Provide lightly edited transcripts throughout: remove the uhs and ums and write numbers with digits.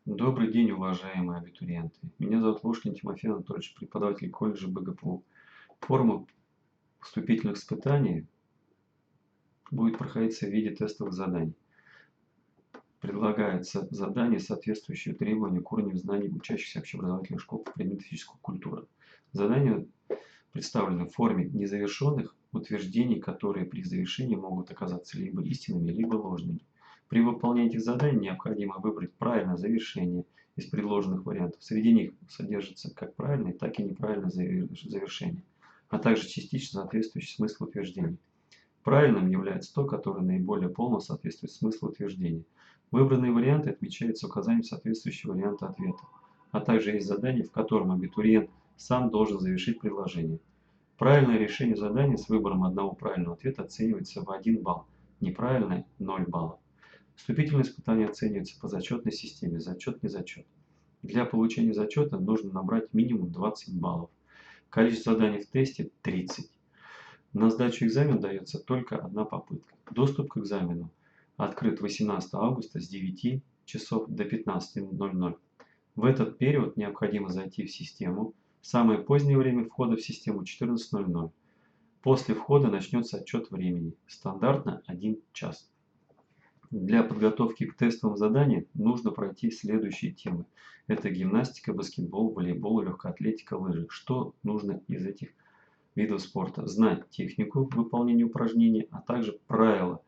Добрый день, уважаемые абитуриенты. Меня зовут Ложкин Тимофей Анатольевич, преподаватель колледжа БГПУ. Форма вступительных испытаний будет проходиться в виде тестовых заданий. Предлагается задание, соответствующее требованию к уровню знаний учащихся общеобразовательных школ по предмету физическая культура. Задания представлены в форме незавершенных утверждений, которые при завершении могут оказаться либо истинными, либо ложными. При выполнении этих заданий необходимо выбрать правильное завершение из предложенных вариантов. Среди них содержатся как правильные, так и неправильные завершения, а также частично соответствующий смыслу утверждений. Правильным является то, которое наиболее полно соответствует смыслу утверждения. Выбранные варианты отмечаются указанием соответствующего варианта ответа, а также есть задание, в котором абитуриент сам должен завершить предложение. Правильное решение задания с выбором одного правильного ответа оценивается в 1 балл, неправильное – 0 баллов. Вступительные испытания оцениваются по зачетной системе, зачет-незачет. Для получения зачета нужно набрать минимум 20 баллов. Количество заданий в тесте – 30. На сдачу экзамена дается только одна попытка. Доступ к экзамену открыт 18 августа с 9 часов до 15:00. В этот период необходимо зайти в систему. Самое позднее время входа в систему 14:00. После входа начнется отчет времени. Стандартно 1 час. Для подготовки к тестовым заданиям нужно пройти следующие темы. Это гимнастика, баскетбол, волейбол, легкая атлетика, лыжи. Что нужно из этих видов спорта? Знать технику выполнения упражнений, а также правила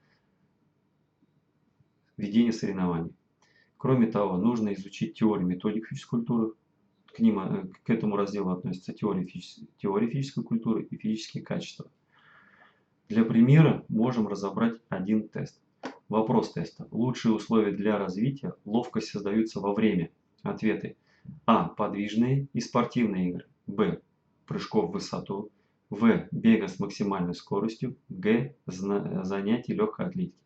ведения соревнований. Кроме того, нужно изучить теорию методик физической культуры. К этому разделу относятся теория физической культуры и физические качества. Для примера можем разобрать один тест. Вопрос теста. Лучшие условия для развития ловкости создаются во время. Ответы. А. Подвижные и спортивные игры. Б. Прыжков в высоту. В. Бега с максимальной скоростью. Г. Занятий легкой атлетики.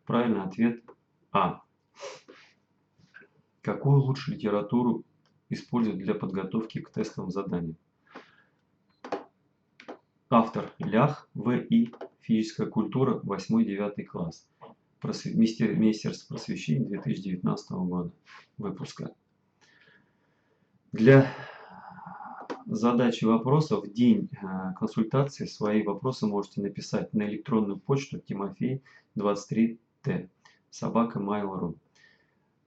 Правильный ответ А. Какую лучше литературу использовать для подготовки к тестовым заданиям? Автор Лях В.И. Физическая культура, 8-9 класс. Министерство просвещения 2019 года выпуска. Для задачи вопросов в день консультации свои вопросы можете написать на электронную почту timofey23t@mail.ru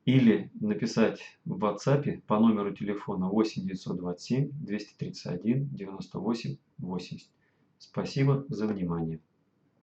или написать в WhatsApp по номеру телефона 8 927 231 98 80. Спасибо за внимание.